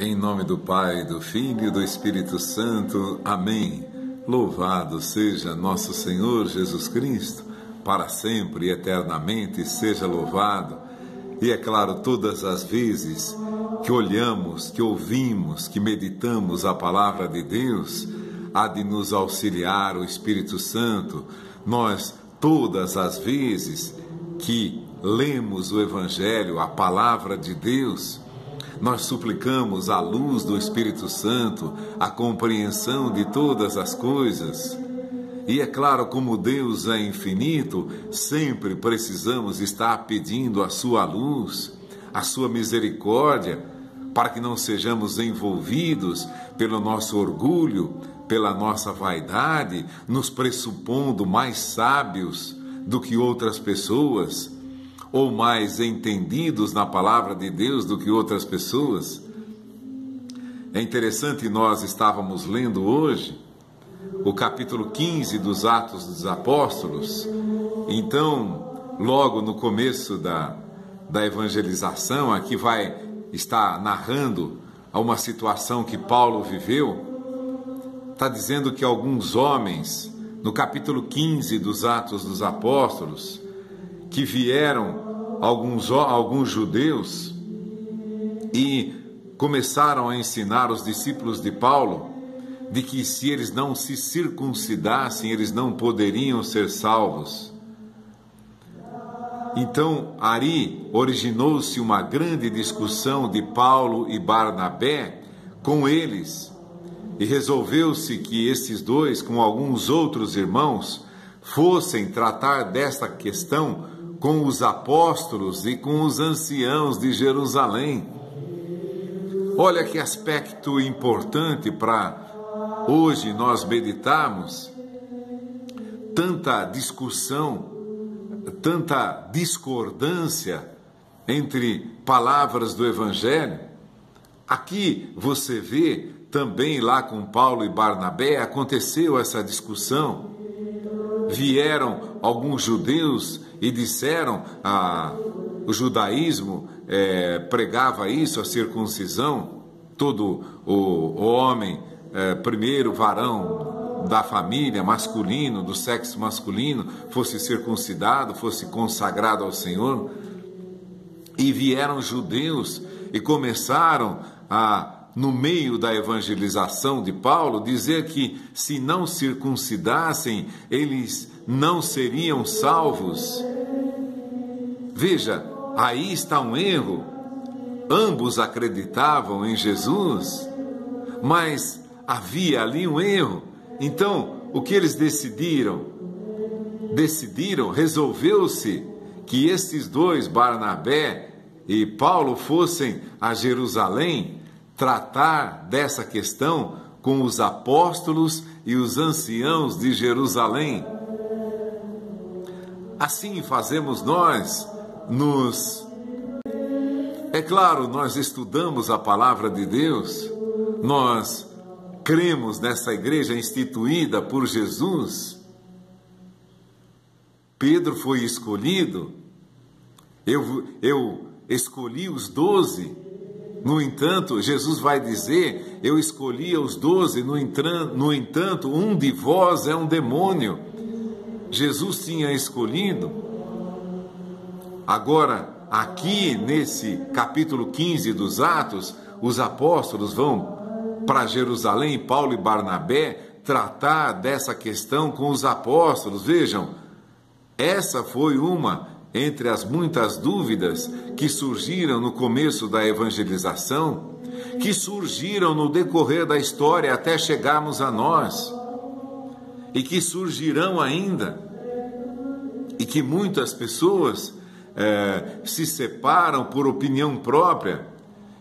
Em nome do Pai, do Filho e do Espírito Santo. Amém. Louvado seja nosso Senhor Jesus Cristo, para sempre e eternamente seja louvado. E é claro, todas as vezes que olhamos, que ouvimos, que meditamos a palavra de Deus, há de nos auxiliar o Espírito Santo. Nós, todas as vezes que lemos o Evangelho, a palavra de Deus, nós suplicamos a luz do Espírito Santo, a compreensão de todas as coisas. E é claro, como Deus é infinito, sempre precisamos estar pedindo a sua luz, a sua misericórdia, para que não sejamos envolvidos pelo nosso orgulho, pela nossa vaidade, nos pressupondo mais sábios do que outras pessoas, ou mais entendidos na palavra de Deus do que outras pessoas. É interessante, nós estávamos lendo hoje o capítulo 15 dos Atos dos Apóstolos. Então, logo no começo da evangelização, aqui vai estar narrando uma situação que Paulo viveu. Está dizendo que alguns homens, no capítulo 15 dos Atos dos Apóstolos, que vieram alguns judeus e começaram a ensinar os discípulos de Paulo de que se eles não se circuncidassem, eles não poderiam ser salvos. Então, ali originou-se uma grande discussão de Paulo e Barnabé com eles, e resolveu-se que esses dois, com alguns outros irmãos, fossem tratar desta questão com os apóstolos e com os anciãos de Jerusalém. Olha que aspecto importante para hoje nós meditarmos. Tanta discussão, tanta discordância entre palavras do Evangelho. Aqui você vê também lá com Paulo e Barnabé aconteceu essa discussão. Vieram alguns judeus e disseram, o judaísmo pregava isso, a circuncisão, todo o homem, primeiro varão da família, masculino, do sexo masculino, fosse circuncidado, fosse consagrado ao Senhor. E vieram judeus e começaram no meio da evangelização de Paulo, dizer que se não circuncidassem, eles não seriam salvos. Veja, aí está um erro. Ambos acreditavam em Jesus, mas havia ali um erro. Então, o que eles decidiram, resolveu-se que esses dois, Barnabé e Paulo, fossem a Jerusalém tratar dessa questão com os apóstolos e os anciãos de Jerusalém. Assim fazemos nós, É claro, nós estudamos a palavra de Deus, nós cremos nessa igreja instituída por Jesus. Pedro foi escolhido, eu escolhi os 12. No entanto, Jesus vai dizer, eu escolhi os 12, no entanto, um de vós é um demônio. Jesus tinha escolhido. Agora, aqui nesse capítulo 15 dos Atos, os apóstolos vão para Jerusalém, Paulo e Barnabé, tratar dessa questão com os apóstolos. Vejam, essa foi uma entre as muitas dúvidas que surgiram no começo da evangelização, que surgiram no decorrer da história até chegarmos a nós, e que surgirão ainda, e que muitas pessoas se separam por opinião própria.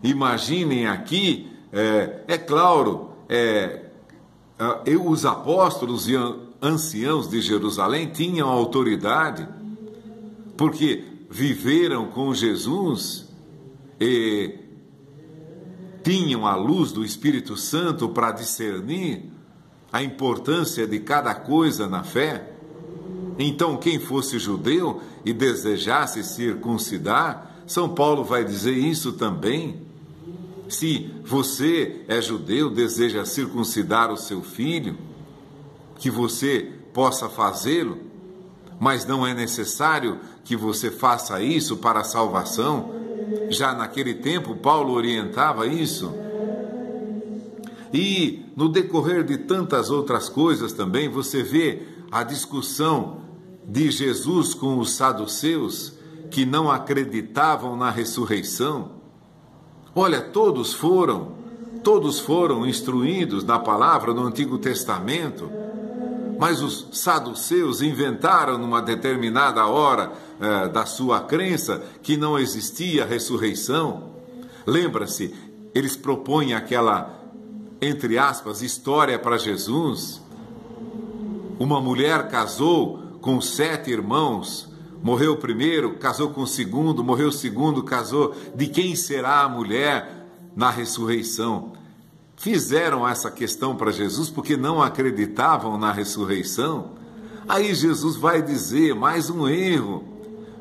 Imaginem aqui, é claro, os apóstolos e anciãos de Jerusalém tinham autoridade, porque viveram com Jesus e tinham a luz do Espírito Santo para discernir a importância de cada coisa na fé. Então, quem fosse judeu e desejasse circuncidar, São Paulo vai dizer isso também, Se você é judeu, deseja circuncidar o seu filho, que você possa fazê-lo, mas não é necessário que você faça isso para a salvação. Já naquele tempo, Paulo orientava isso. E no decorrer de tantas outras coisas também, você vê a discussão de Jesus com os saduceus, que não acreditavam na ressurreição. Olha, todos foram instruídos na palavra no Antigo Testamento, mas os saduceus inventaram numa determinada hora da sua crença que não existia ressurreição. Lembra-se, eles propõem aquela, entre aspas, história para Jesus. Uma mulher casou com 7 irmãos, morreu o primeiro, casou com o segundo, morreu o segundo, casou. De quem será a mulher na ressurreição? Fizeram essa questão para Jesus porque não acreditavam na ressurreição. Aí Jesus vai dizer mais um erro.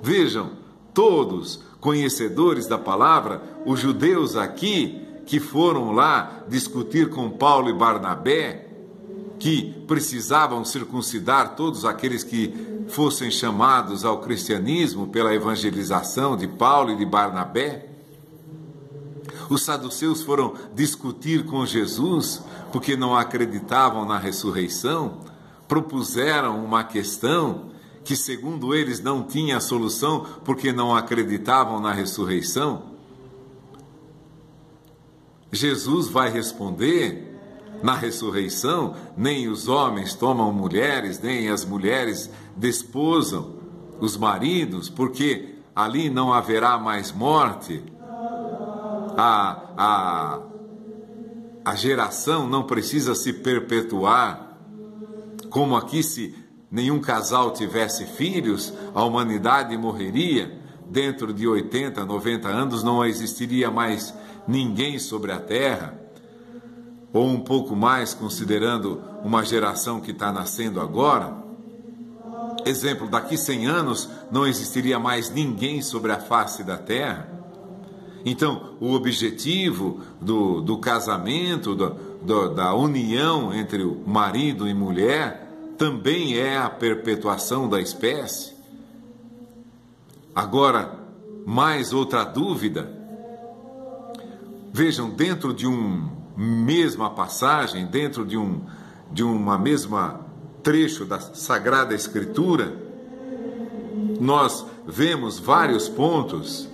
Vejam, todos conhecedores da palavra, os judeus aqui que foram lá discutir com Paulo e Barnabé, que precisavam circuncidar todos aqueles que fossem chamados ao cristianismo pela evangelização de Paulo e de Barnabé. Os saduceus foram discutir com Jesus porque não acreditavam na ressurreição, propuseram uma questão que, segundo eles, não tinha solução porque não acreditavam na ressurreição. Jesus vai responder: na ressurreição, nem os homens tomam mulheres, nem as mulheres desposam os maridos, porque ali não haverá mais morte. A geração não precisa se perpetuar. Como aqui, se nenhum casal tivesse filhos, a humanidade morreria. Dentro de 80, 90 anos não existiria mais ninguém sobre a terra. Ou um pouco mais, considerando uma geração que está nascendo agora. Exemplo, daqui 100 anos não existiria mais ninguém sobre a face da terra. Então, o objetivo do casamento, da união entre o marido e mulher, também é a perpetuação da espécie. Agora, mais outra dúvida. Vejam, dentro de mesma passagem, dentro de uma mesma trecho da Sagrada Escritura, nós vemos vários pontos,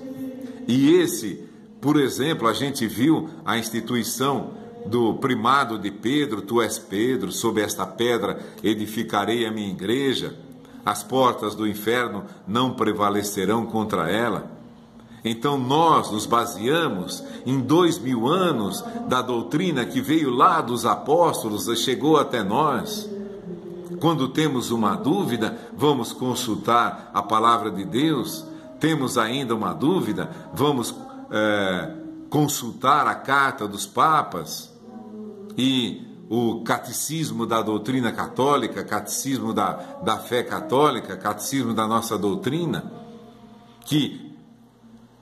e esse, por exemplo, a gente viu a instituição do primado de Pedro: tu és Pedro, sob esta pedra edificarei a minha igreja, as portas do inferno não prevalecerão contra ela. Então nós nos baseamos em 2000 anos da doutrina que veio lá dos apóstolos e chegou até nós. Quando temos uma dúvida, vamos consultar a palavra de Deus. Temos ainda uma dúvida, vamos consultar a carta dos papas e o catecismo da doutrina católica, catecismo da fé católica, catecismo da nossa doutrina, que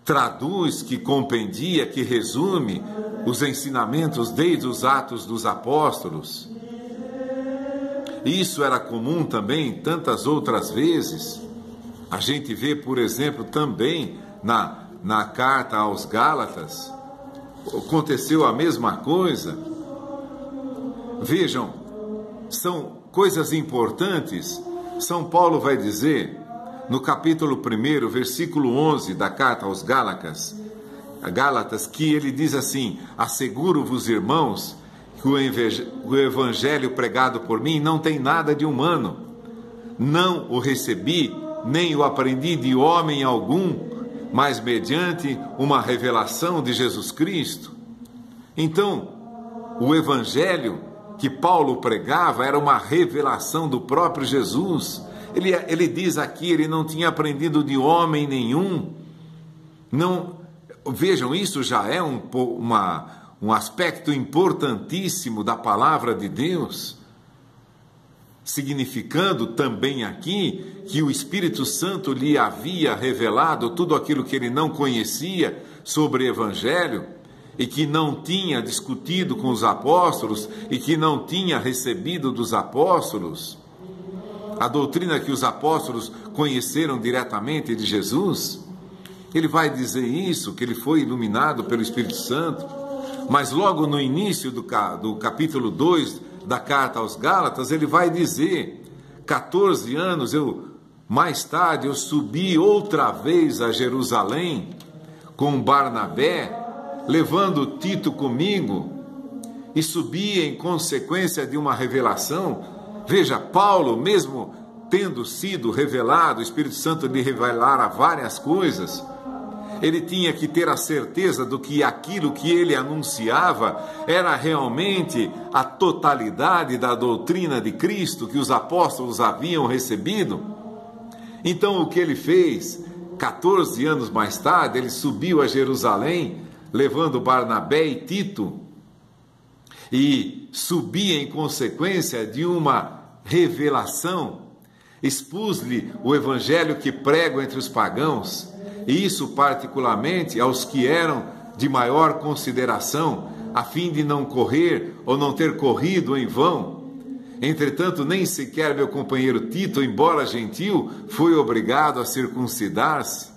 traduz, que compendia, que resume os ensinamentos desde os Atos dos Apóstolos. Isso era comum também tantas outras vezes. A gente vê, por exemplo, também na carta aos Gálatas, aconteceu a mesma coisa. Vejam, são coisas importantes. São Paulo vai dizer, no capítulo 1, versículo 11 da carta aos Gálatas, que ele diz assim: asseguro-vos, irmãos, que o evangelho pregado por mim não tem nada de humano. Não o recebi, nem o aprendi de homem algum, mas mediante uma revelação de Jesus Cristo. Então, o evangelho que Paulo pregava era uma revelação do próprio Jesus. Ele diz aqui, ele não tinha aprendido de homem nenhum. Não, vejam, isso já é um aspecto importantíssimo da palavra de Deus, significando também aqui que o Espírito Santo lhe havia revelado tudo aquilo que ele não conhecia sobre o Evangelho, e que não tinha discutido com os apóstolos e que não tinha recebido dos apóstolos a doutrina que os apóstolos conheceram diretamente de Jesus. Ele vai dizer isso, que ele foi iluminado pelo Espírito Santo, mas logo no início do capítulo 2 da carta aos Gálatas, ele vai dizer, 14 anos mais tarde eu subi outra vez a Jerusalém com Barnabé, levando Tito comigo, e subi em consequência de uma revelação. Veja, Paulo, mesmo tendo sido revelado, o Espírito Santo lhe revelara várias coisas, ele tinha que ter a certeza do que aquilo que ele anunciava era realmente a totalidade da doutrina de Cristo que os apóstolos haviam recebido. Então o que ele fez? 14 anos mais tarde, ele subiu a Jerusalém, levando Barnabé e Tito, e subia em consequência de uma revelação. Expus-lhe o evangelho que prego entre os pagãos, e isso particularmente aos que eram de maior consideração, a fim de não correr ou não ter corrido em vão. Entretanto, nem sequer meu companheiro Tito, embora gentil, foi obrigado a circuncidar-se.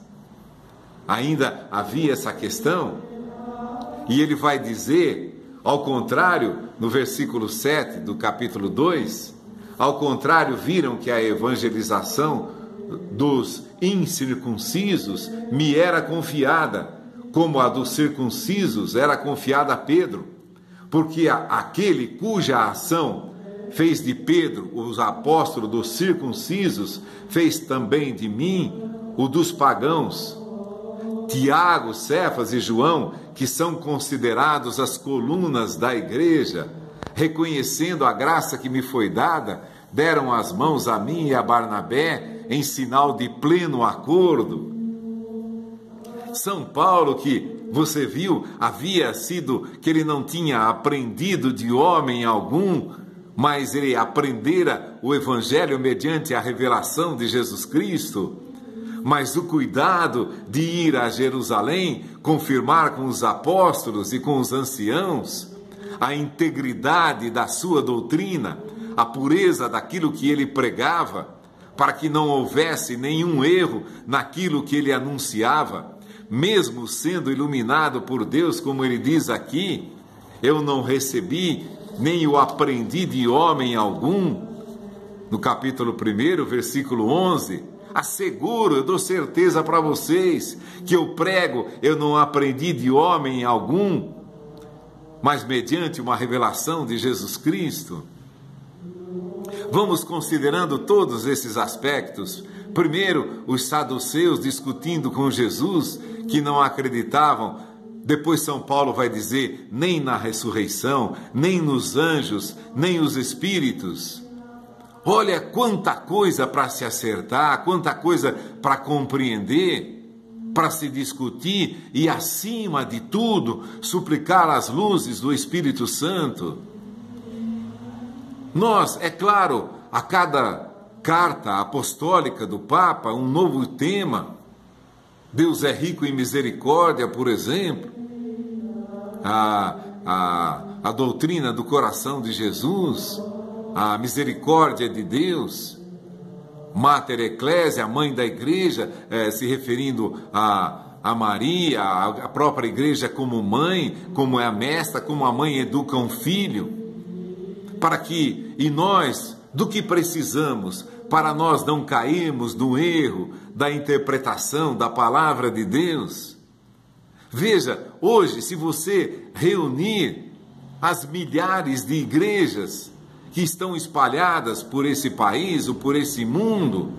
Ainda havia essa questão. E ele vai dizer, ao contrário, no versículo 7 do capítulo 2, ao contrário, viram que a evangelização dos incircuncisos me era confiada, como a dos circuncisos era confiada a Pedro, porque aquele cuja ação fez de Pedro os apóstolos dos circuncisos, fez também de mim o dos pagãos. Tiago, Cefas e João, que são considerados as colunas da igreja, reconhecendo a graça que me foi dada, deram as mãos a mim e a Barnabé em sinal de pleno acordo. São Paulo, que você viu, havia sido que ele não tinha aprendido de homem algum, mas ele aprendera o evangelho mediante a revelação de Jesus Cristo. Mas o cuidado de ir a Jerusalém, confirmar com os apóstolos e com os anciãos a integridade da sua doutrina, a pureza daquilo que ele pregava, para que não houvesse nenhum erro naquilo que ele anunciava, mesmo sendo iluminado por Deus, como ele diz aqui, eu não recebi, nem o aprendi de homem algum. No capítulo 1, versículo 11, asseguro, eu dou certeza para vocês, que eu prego, eu não aprendi de homem algum, mas mediante uma revelação de Jesus Cristo. Vamos considerando todos esses aspectos. Primeiro, os saduceus discutindo com Jesus, que não acreditavam. Depois São Paulo vai dizer, nem na ressurreição, nem nos anjos, nem os espíritos. Olha quanta coisa para se acertar, quanta coisa para compreender, para se discutir e, acima de tudo, suplicar as luzes do Espírito Santo. Nós, é claro, a cada carta apostólica do Papa, um novo tema. Deus é rico em misericórdia, por exemplo. A doutrina do coração de Jesus, a misericórdia de Deus. Mater Ecclesia, a mãe da igreja, se referindo a Maria, a própria igreja como mãe, como é a mestra, como a mãe educa um filho. Para que, e nós, do que precisamos, para nós não cairmos no erro da interpretação da palavra de Deus. Veja, hoje, se você reunir as milhares de igrejas que estão espalhadas por esse país ou por esse mundo,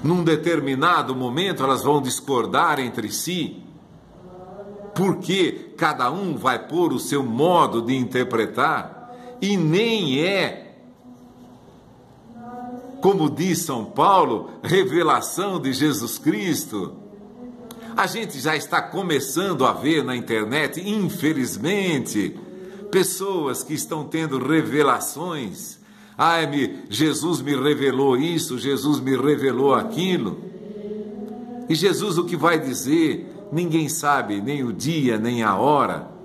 num determinado momento elas vão discordar entre si, porque cada um vai pôr o seu modo de interpretar, e nem é, como diz São Paulo, revelação de Jesus Cristo. A gente já está começando a ver na internet, infelizmente, pessoas que estão tendo revelações. Jesus me revelou isso, Jesus me revelou aquilo. E Jesus o que vai dizer? Ninguém sabe nem o dia, nem a hora.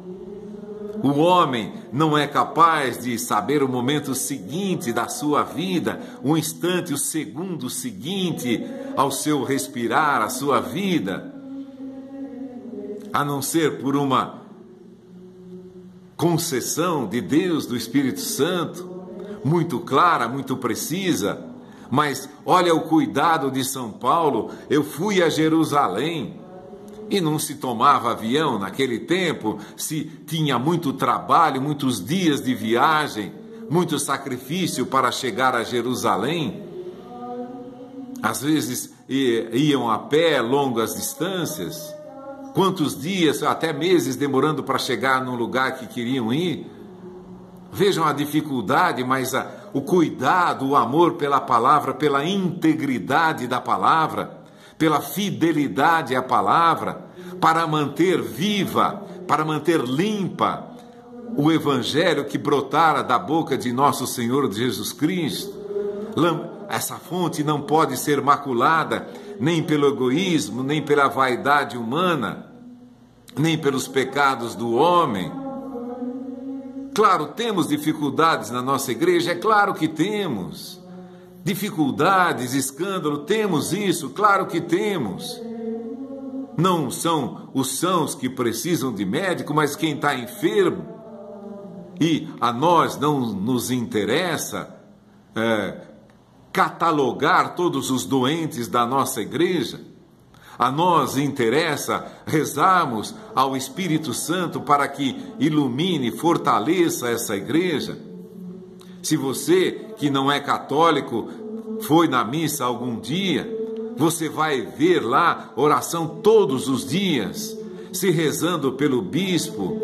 O homem não é capaz de saber o momento seguinte da sua vida, o instante, o segundo seguinte ao seu respirar, a sua vida, a não ser por uma concessão de Deus, do Espírito Santo, muito clara, muito precisa. Mas olha o cuidado de São Paulo. Eu fui a Jerusalém. E não se tomava avião naquele tempo, se tinha muito trabalho, muitos dias de viagem, muito sacrifício para chegar a Jerusalém. Às vezes iam a pé longas distâncias, quantos dias, até meses demorando para chegar no lugar que queriam ir. Vejam a dificuldade, mas o cuidado, o amor pela palavra, pela integridade da palavra, pela fidelidade à palavra, para manter viva, para manter limpa o evangelho que brotara da boca de nosso Senhor Jesus Cristo. Essa fonte não pode ser maculada nem pelo egoísmo, nem pela vaidade humana, nem pelos pecados do homem. Claro, temos dificuldades na nossa igreja, é claro que temos. Dificuldades, escândalo, temos isso, claro que temos. Não são os sãos que precisam de médico, mas quem está enfermo. E a nós não nos interessa catalogar todos os doentes da nossa igreja. A nós interessa rezarmos ao Espírito Santo para que ilumine, fortaleça essa igreja. Se você que não é católico foi na missa algum dia, você vai ver lá oração todos os dias, se rezando pelo bispo,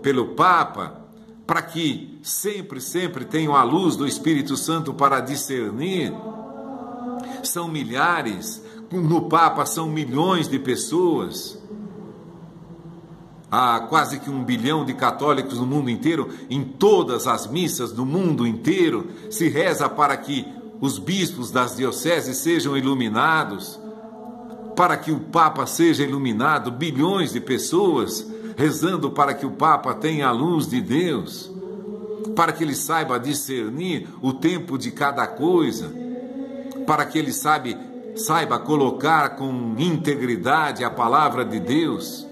pelo Papa, para que sempre tenham a luz do Espírito Santo para discernir. São milhares, no Papa são milhões de pessoas. Há quase que 1 bilhão de católicos no mundo inteiro. Em todas as missas do mundo inteiro se reza para que os bispos das dioceses sejam iluminados, para que o Papa seja iluminado. Bilhões de pessoas rezando para que o Papa tenha a luz de Deus, para que ele saiba discernir o tempo de cada coisa, para que ele saiba colocar com integridade a palavra de Deus.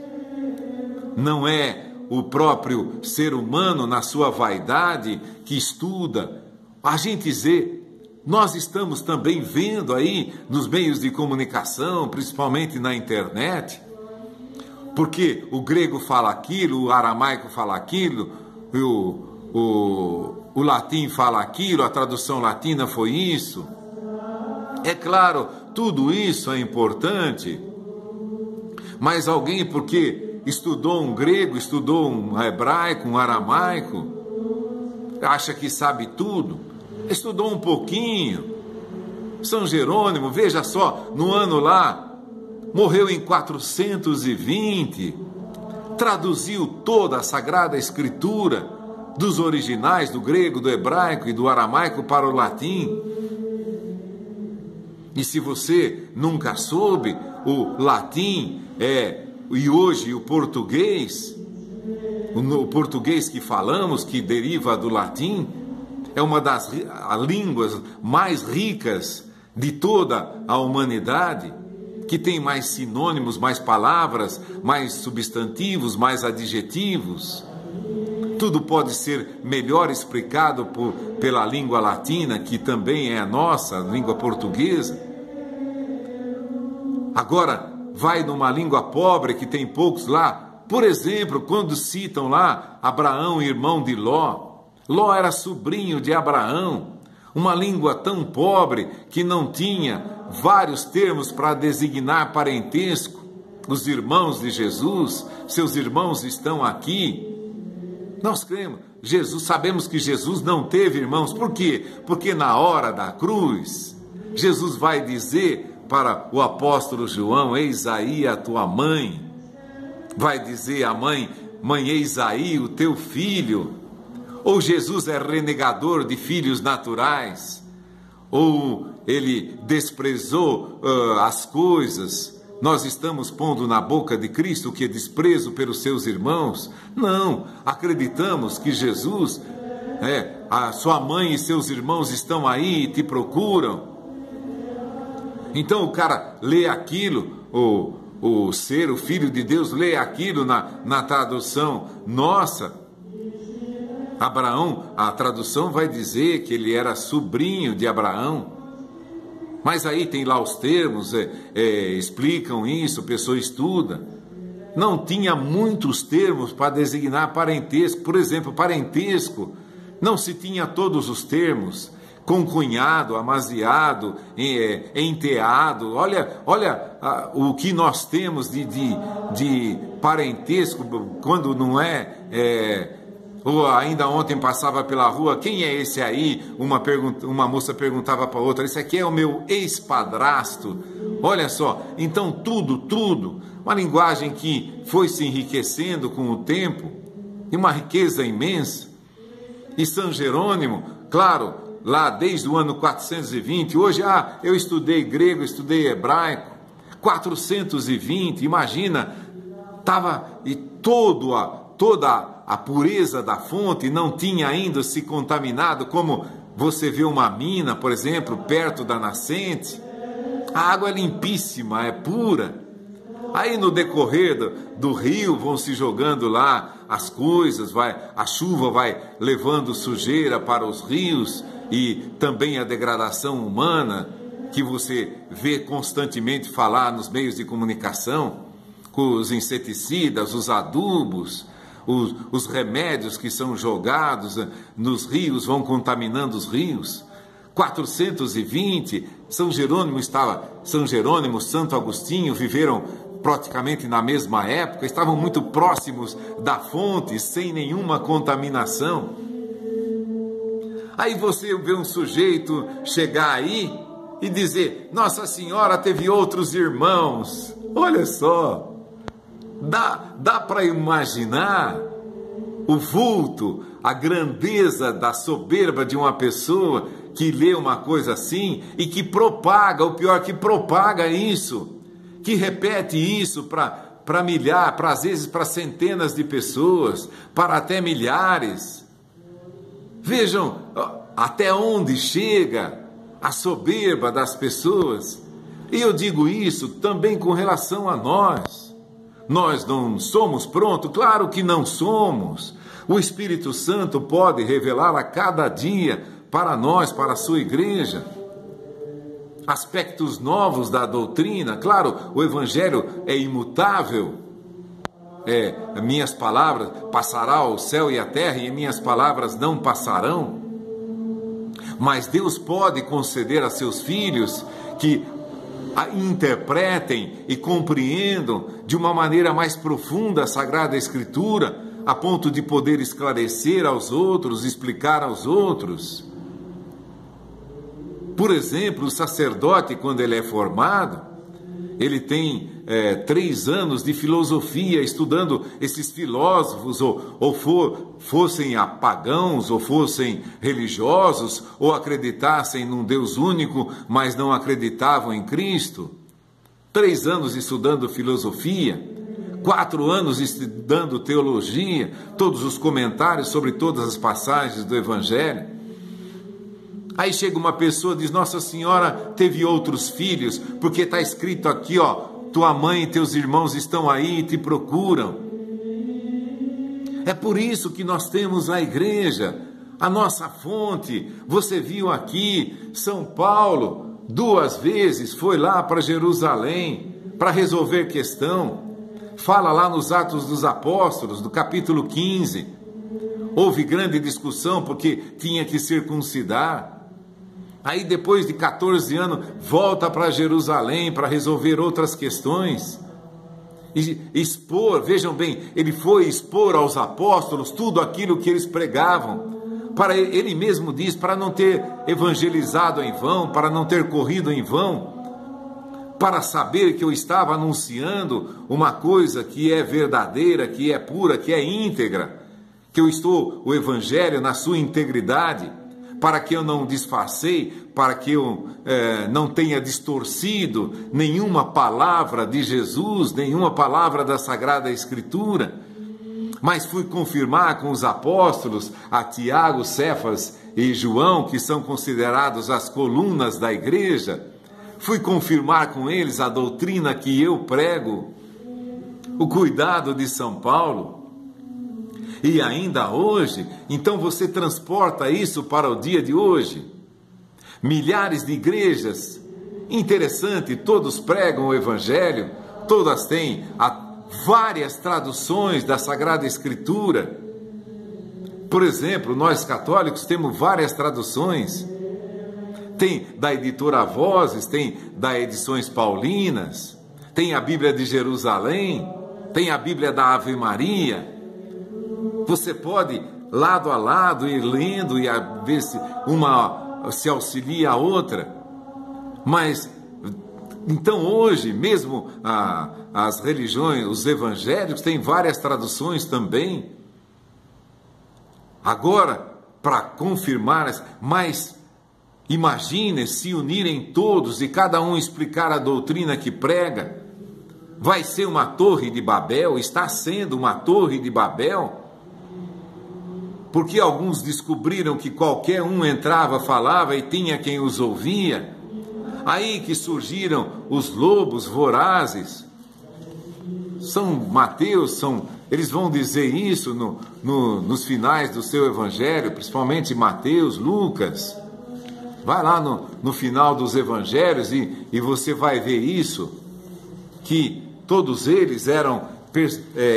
Não é o próprio ser humano na sua vaidade que estuda. A gente nós estamos também vendo aí nos meios de comunicação, principalmente na internet, porque o grego fala aquilo, o aramaico fala aquilo, o latim fala aquilo, a tradução latina foi isso. É claro, tudo isso é importante, mas alguém, porque estudou um grego, estudou um hebraico, um aramaico, acha que sabe tudo, estudou um pouquinho. São Jerônimo, veja só, no ano lá, morreu em 420, traduziu toda a Sagrada Escritura, dos originais, do grego, do hebraico e do aramaico para o latim. E se você nunca soube, o latim e hoje o português que falamos, que deriva do latim, é uma das línguas mais ricas de toda a humanidade, que tem mais sinônimos, mais palavras, mais substantivos, mais adjetivos. Tudo pode ser melhor explicado pela língua latina, que também é a nossa, a língua portuguesa. Agora, vai numa língua pobre que tem poucos lá. Por exemplo, quando citam lá Abraão, irmão de Ló. Ló era sobrinho de Abraão. Uma língua tão pobre que não tinha vários termos para designar parentesco. Os irmãos de Jesus, seus irmãos estão aqui. Nós cremos, sabemos que Jesus não teve irmãos. Por quê? Porque na hora da cruz, Jesus vai dizer para o apóstolo João: eis aí a tua mãe. Vai dizer a mãe: eis aí o teu filho. Ou Jesus é renegador de filhos naturais, ou ele desprezou as coisas nós estamos pondo na boca de Cristo o que é desprezo pelos seus irmãos? Não, acreditamos que Jesus, a sua mãe e seus irmãos estão aí e te procuram. Então o cara lê aquilo, o Filho de Deus lê aquilo na tradução nossa. Abraão, a tradução vai dizer que ele era sobrinho de Abraão. Mas aí tem lá os termos, explicam isso, a pessoa estuda. Não tinha muitos termos para designar parentesco. Por exemplo, parentesco, não se tinha todos os termos. Concunhado, amaziado, enteado. Olha o que nós temos de parentesco, quando não ou ainda ontem passava pela rua, quem é esse aí? Uma moça perguntava para outra, esse aqui é o meu ex-padrasto. Olha só, então tudo, uma linguagem que foi se enriquecendo com o tempo, e uma riqueza imensa. E São Jerônimo, claro, lá desde o ano 420, hoje eu estudei grego, estudei hebraico, 420, imagina, estava e toda a pureza da fonte não tinha ainda se contaminado, como você vê uma mina, por exemplo, perto da nascente. A água é limpíssima, é pura. Aí no decorrer do rio vão se jogando lá as coisas, a chuva vai levando sujeira para os rios e também a degradação humana, que você vê constantemente falar nos meios de comunicação, com os inseticidas, os adubos, os remédios que são jogados nos rios, vão contaminando os rios. 420, São Jerônimo, Santo Agostinho viveram praticamente na mesma época, estavam muito próximos da fonte, sem nenhuma contaminação. Aí você vê um sujeito chegar aí e dizer, Nossa Senhora teve outros irmãos. Olha só, dá para imaginar o vulto, a grandeza da soberba de uma pessoa que lê uma coisa assim e que propaga, o pior, que propaga isso, que repete isso para milhares, às vezes para centenas de pessoas, para até milhares. Vejam até onde chega a soberba das pessoas. E eu digo isso também com relação a nós. Nós não somos prontos? Claro que não somos. O Espírito Santo pode revelar a cada dia para nós, para a sua igreja, aspectos novos da doutrina. Claro, o Evangelho é imutável. Minhas palavras, passará o céu e a terra e minhas palavras não passarão. Mas Deus pode conceder a seus filhos que interpretem e compreendam de uma maneira mais profunda a Sagrada Escritura, a ponto de poder esclarecer aos outros, explicar aos outros. Por exemplo, o sacerdote, quando ele é formado, ele tem 3 anos de filosofia, estudando esses filósofos, ou fossem pagãos, ou fossem religiosos, ou acreditassem num Deus único, mas não acreditavam em Cristo. 3 anos estudando filosofia, 4 anos estudando teologia, todos os comentários sobre todas as passagens do Evangelho. Aí chega uma pessoa e diz, Nossa Senhora teve outros filhos, porque está escrito aqui, tua mãe e teus irmãos estão aí e te procuram. É por isso que nós temos a igreja, a nossa fonte. Você viu aqui, São Paulo, 2 vezes foi lá para Jerusalém, para resolver questão. Fala lá nos Atos dos Apóstolos, do capítulo 15. Houve grande discussão porque tinha que circuncidar. Aí depois de 14 anos, volta para Jerusalém para resolver outras questões. E expor, vejam bem, ele foi expor aos apóstolos tudo aquilo que eles pregavam. Ele mesmo diz, para não ter evangelizado em vão, para não ter corrido em vão, para saber que eu estava anunciando uma coisa que é verdadeira, que é pura, que é íntegra, que o Evangelho na sua integridade, para que eu não disfarcei, para que eu não tenha distorcido nenhuma palavra de Jesus, nenhuma palavra da Sagrada Escritura, mas fui confirmar com os apóstolos, a Tiago, Cefas e João, que são considerados as colunas da igreja, fui confirmar com eles a doutrina que eu prego, o cuidado de São Paulo. E ainda hoje, então você transporta isso para o dia de hoje. Milhares de igrejas, interessante, todos pregam o Evangelho, todas têm várias traduções da Sagrada Escritura. Por exemplo, nós católicos temos várias traduções. Tem da editora Vozes, tem da Edições Paulinas, tem a Bíblia de Jerusalém, tem a Bíblia da Ave Maria. Você pode, lado a lado, ir lendo e ver se uma se auxilia a outra. Mas, então hoje, mesmo as religiões, os evangélicos, têm várias traduções também. Agora, para confirmar, mas imagine se unirem todos e cada um explicar a doutrina que prega. Vai ser uma torre de Babel, está sendo uma torre de Babel, porque alguns descobriram que qualquer um entrava, falava e tinha quem os ouvia. Aí que surgiram os lobos vorazes. São Mateus, eles vão dizer isso nos finais do seu evangelho, principalmente Mateus, Lucas. Vai lá no final dos evangelhos e você vai ver isso, que todos eles eram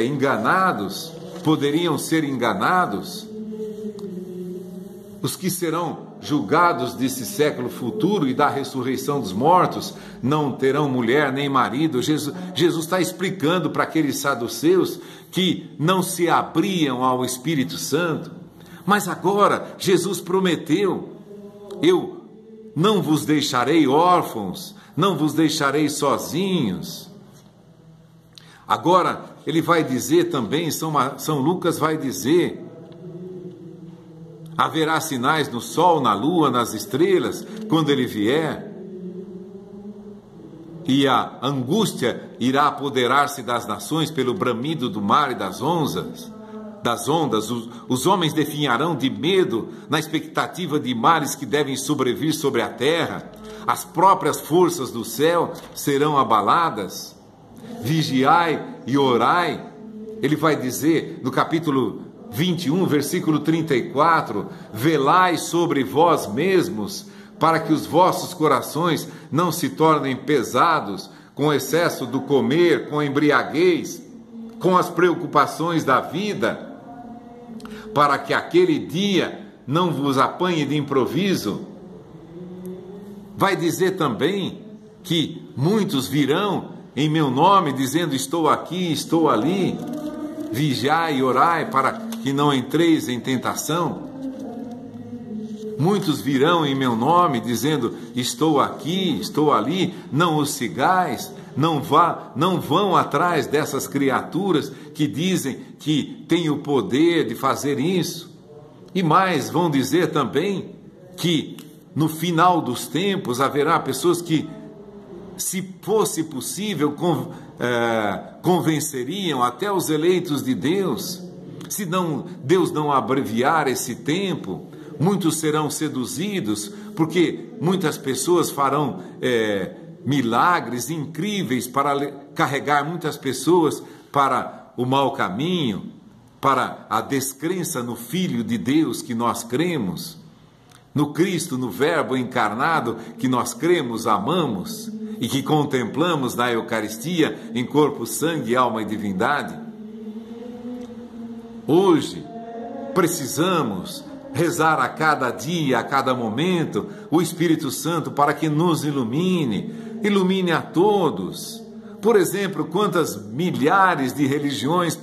enganados, poderiam ser enganados. Os que serão julgados desse século futuro e da ressurreição dos mortos não terão mulher nem marido. Jesus está explicando para aqueles saduceus que não se abriam ao Espírito Santo. Mas agora Jesus prometeu: eu não vos deixarei órfãos, não vos deixarei sozinhos. Agora ele vai dizer também, São Lucas vai dizer: haverá sinais no sol, na lua, nas estrelas, quando ele vier. E a angústia irá apoderar-se das nações pelo bramido do mar e das ondas. Os homens definharão de medo na expectativa de males que devem sobrevir sobre a terra. As próprias forças do céu serão abaladas. Vigiai e orai. Ele vai dizer no capítulo 21, versículo 34, velai sobre vós mesmos, para que os vossos corações não se tornem pesados com o excesso do comer, com a embriaguez, com as preocupações da vida, para que aquele dia não vos apanhe de improviso. Vai dizer também que muitos virão em meu nome, dizendo: estou aqui, estou ali. Vigiai e orai para que não entreis em tentação. Muitos virão em meu nome, dizendo: estou aqui, estou ali. Não os sigais, não vão atrás dessas criaturas que dizem que têm o poder de fazer isso. E mais, vão dizer também que no final dos tempos haverá pessoas que, se fosse possível, convenceriam até os eleitos de Deus. Se Deus não abreviar esse tempo, muitos serão seduzidos, porque muitas pessoas farão milagres incríveis para carregar muitas pessoas para o mau caminho, para a descrença no Filho de Deus que nós cremos, no Cristo, no Verbo encarnado que nós cremos, amamos e que contemplamos na Eucaristia em corpo, sangue, alma e divindade. Hoje precisamos rezar a cada dia, a cada momento, o Espírito Santo para que nos ilumine a todos. Por exemplo, quantas milhares de religiões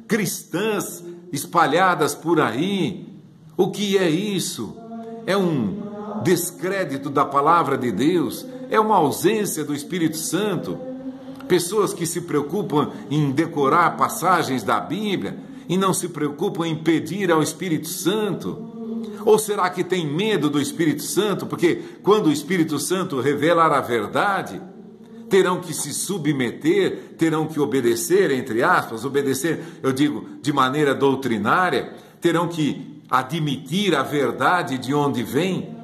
cristãs espalhadas por aí. O que é isso? É um descrédito da palavra de Deus, é uma ausência do Espírito Santo. Pessoas que se preocupam em decorar passagens da Bíblia e não se preocupam em pedir ao Espírito Santo. Ou será que tem medo do Espírito Santo? Porque quando o Espírito Santo revelar a verdade, terão que se submeter, terão que obedecer, entre aspas, obedecer, eu digo, de maneira doutrinária, terão que admitir a verdade de onde vem.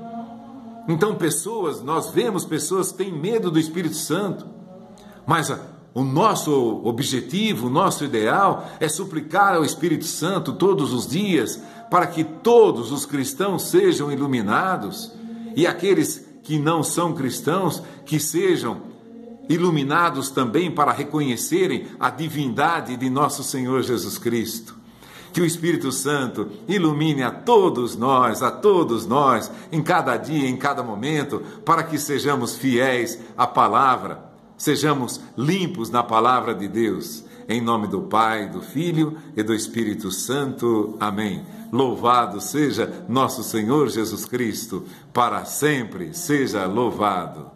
Então nós vemos pessoas que têm medo do Espírito Santo, mas o nosso objetivo, o nosso ideal é suplicar ao Espírito Santo todos os dias para que todos os cristãos sejam iluminados e aqueles que não são cristãos que sejam iluminados também para reconhecerem a divindade de nosso Senhor Jesus Cristo. Que o Espírito Santo ilumine a todos nós, em cada dia, em cada momento, para que sejamos fiéis à palavra, sejamos limpos na palavra de Deus. Em nome do Pai, do Filho e do Espírito Santo. Amém. Louvado seja nosso Senhor Jesus Cristo, para sempre seja louvado.